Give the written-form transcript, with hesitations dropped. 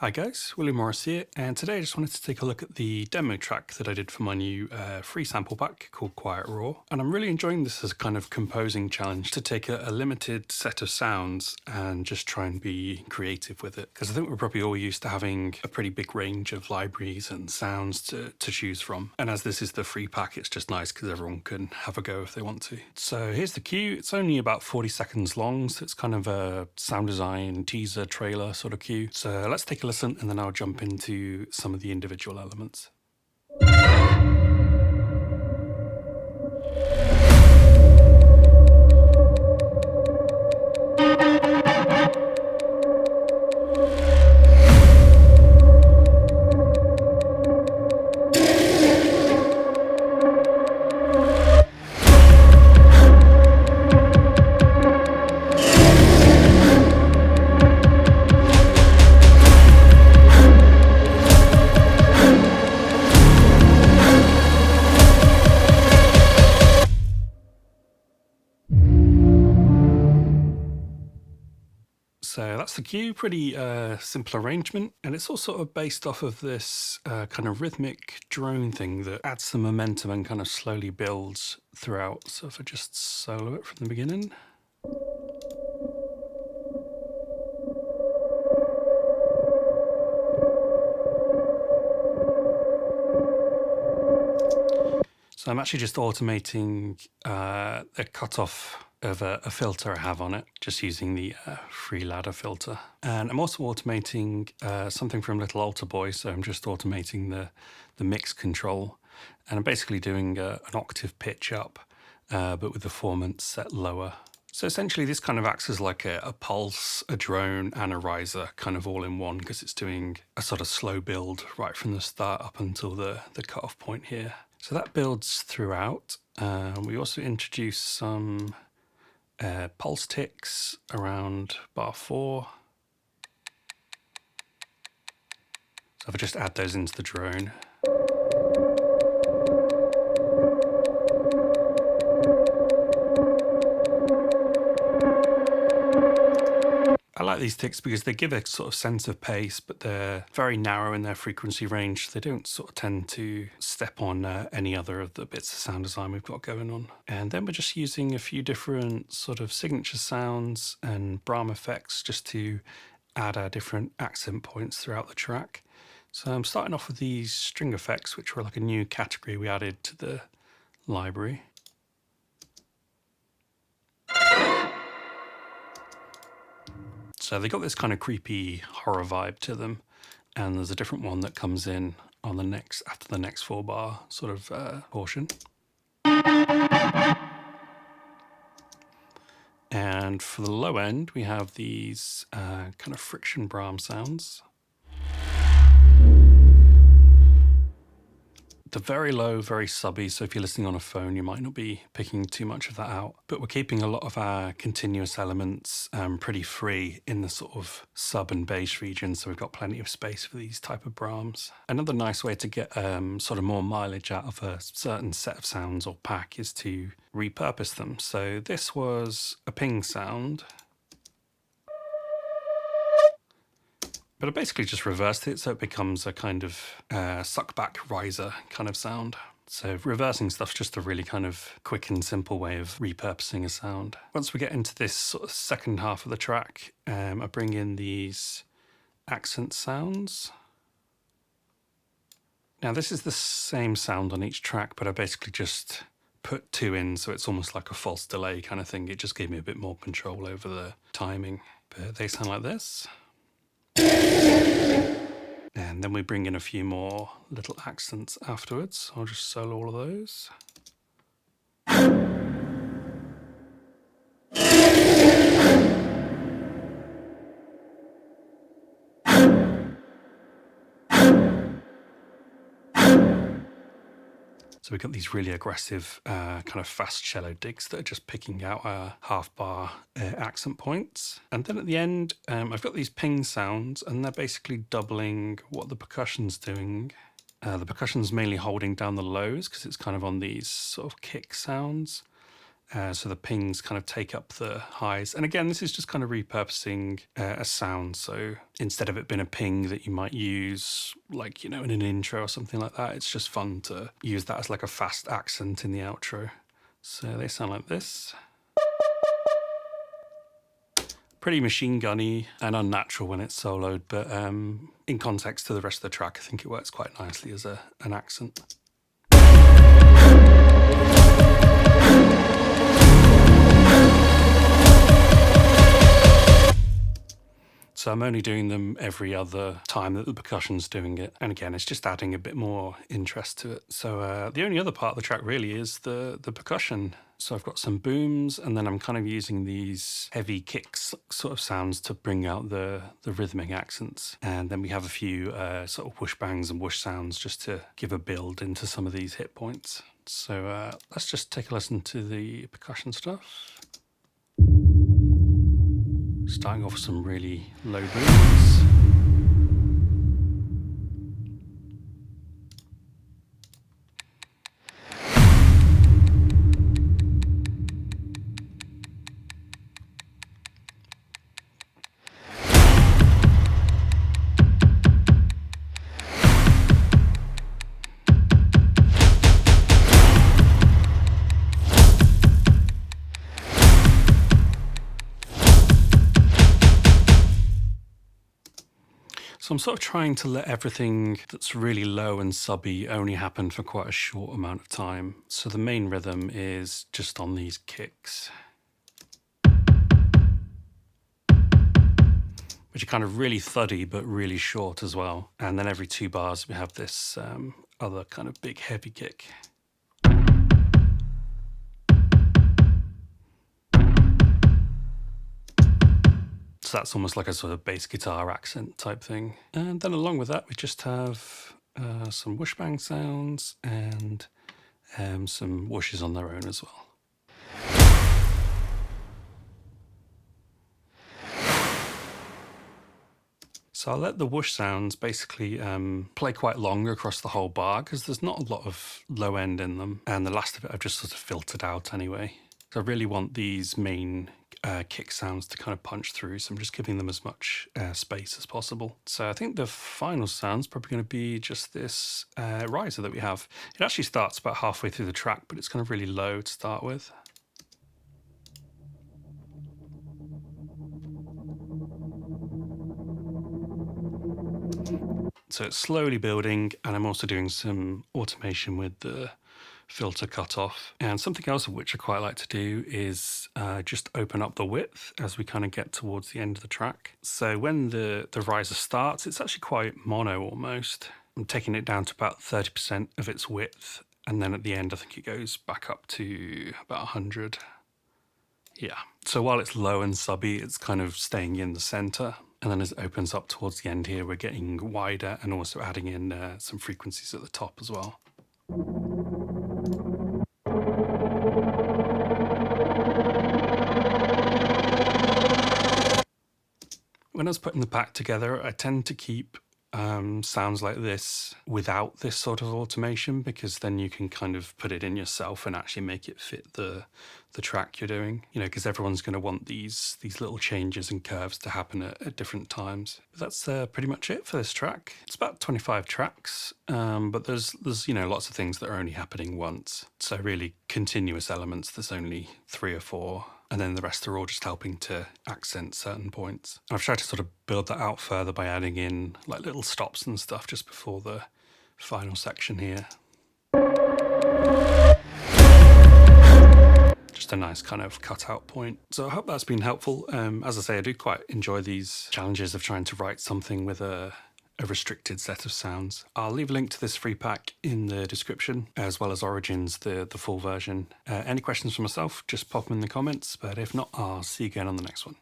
Hi guys, William Morris here, and today I just wanted to take a look at the demo track that I did for my new free sample pack called Quiet Raw. And I'm really enjoying this as a kind of composing challenge to take a limited set of sounds and just try and be creative with it. Because I think we're probably all used to having a pretty big range of libraries and sounds to choose from. And as this is the free pack, it's just nice because everyone can have a go if they want to. So here's the cue. It's only about 40 seconds long, so it's kind of a sound design teaser trailer sort of cue. So let's take a listen and then I'll jump into some of the individual elements. So that's the cue, pretty simple arrangement, and it's all sort of based off of this kind of rhythmic drone thing that adds some momentum and kind of slowly builds throughout. So if I just solo it from the beginning. So I'm actually just automating a cutoff of a filter I have on it, just using the free ladder filter. And I'm also automating something from Little Alter Boy, so I'm just automating the mix control. And I'm basically doing an octave pitch up, but with the formant set lower. So essentially this kind of acts as like a pulse, a drone and a riser kind of all in one, because it's doing a sort of slow build right from the start up until the cutoff point here. So that builds throughout. We also introduce some pulse ticks around bar 4. So if I just add those into the drone. I like these ticks because they give a sort of sense of pace, but they're very narrow in their frequency range. They don't sort of tend to step on any other of the bits of sound design we've got going on. And then we're just using a few different sort of signature sounds and Brahm effects just to add our different accent points throughout the track. So I'm starting off with these string effects, which were like a new category we added to the library. So they got this kind of creepy horror vibe to them, and there's a different one that comes in on the next, after the next 4-bar sort of portion. And for the low end, we have these kind of friction Brahm sounds. They're very low, very subby, so if you're listening on a phone, you might not be picking too much of that out. But we're keeping a lot of our continuous elements pretty free in the sort of sub and bass region, so we've got plenty of space for these type of Brahms. Another nice way to get sort of more mileage out of a certain set of sounds or pack is to repurpose them. So this was a ping sound, but I basically just reversed it so it becomes a kind of suck back riser kind of sound. So reversing stuff's just a really kind of quick and simple way of repurposing a sound. Once we get into this sort of second half of the track, I bring in these accent sounds. Now this is the same sound on each track, but I basically just put 2 in, so it's almost like a false delay kind of thing. It just gave me a bit more control over the timing. But they sound like this. And then we bring in a few more little accents afterwards. I'll just solo all of those. So we've got these really aggressive kind of fast cello digs that are just picking out our half-bar accent points. And then at the end, I've got these ping sounds, and they're basically doubling what the percussion's doing. The percussion's mainly holding down the lows because it's kind of on these sort of kick sounds. So the pings kind of take up the highs. And again, this is just kind of repurposing a sound. So instead of it being a ping that you might use like, in an intro or something like that, it's just fun to use that as like a fast accent in the outro. So they sound like this. Pretty machine gunny and unnatural when it's soloed, but in context to the rest of the track, I think it works quite nicely as an accent. So I'm only doing them every other time that the percussion's doing it. And again, it's just adding a bit more interest to it. So the only other part of the track really is the percussion. So I've got some booms, and then I'm kind of using these heavy kicks sort of sounds to bring out the rhythmic accents. And then we have a few sort of whoosh bangs and whoosh sounds just to give a build into some of these hit points. So let's just take a listen to the percussion stuff. Starting off with some really low booms. So I'm sort of trying to let everything that's really low and subby only happen for quite a short amount of time. So the main rhythm is just on these kicks, which are kind of really thuddy but really short as well. And then every 2 bars we have this other kind of big heavy kick. So that's almost like a sort of bass guitar accent type thing. And then along with that, we just have some whoosh bang sounds and some whooshes on their own as well. So I'll let the whoosh sounds basically play quite long across the whole bar because there's not a lot of low end in them. And the last of it I've just sort of filtered out anyway. So I really want these main kick sounds to kind of punch through, so I'm just giving them as much space as possible. So I think the final sound's probably going to be just this riser that we have. It actually starts about halfway through the track, but it's kind of really low to start with. So it's slowly building, and I'm also doing some automation with the filter cutoff. And something else of which I quite like to do is just open up the width as we kind of get towards the end of the track. So when the riser starts, it's actually quite mono almost. I'm taking it down to about 30% of its width, and then at the end I think it goes back up to about 100. Yeah, so while it's low and subby, it's kind of staying in the center. And then as it opens up towards the end here, we're getting wider and also adding in some frequencies at the top as well. When I was putting the pack together, I tend to keep sounds like this without this sort of automation, because then you can kind of put it in yourself and actually make it fit the track you're doing, because everyone's going to want these little changes and curves to happen at different times. But that's pretty much it for this track. It's about 25 tracks, but there's lots of things that are only happening once. So really continuous elements, there's only 3 or 4. And then the rest are all just helping to accent certain points. I've tried to sort of build that out further by adding in like little stops and stuff just before the final section here. Just a nice kind of cutout point. So I hope that's been helpful. As I say, I do quite enjoy these challenges of trying to write something with a restricted set of sounds. I'll leave a link to this free pack in the description, as well as Origins, the full version. Any questions for myself, just pop them in the comments, but if not, I'll see you again on the next one.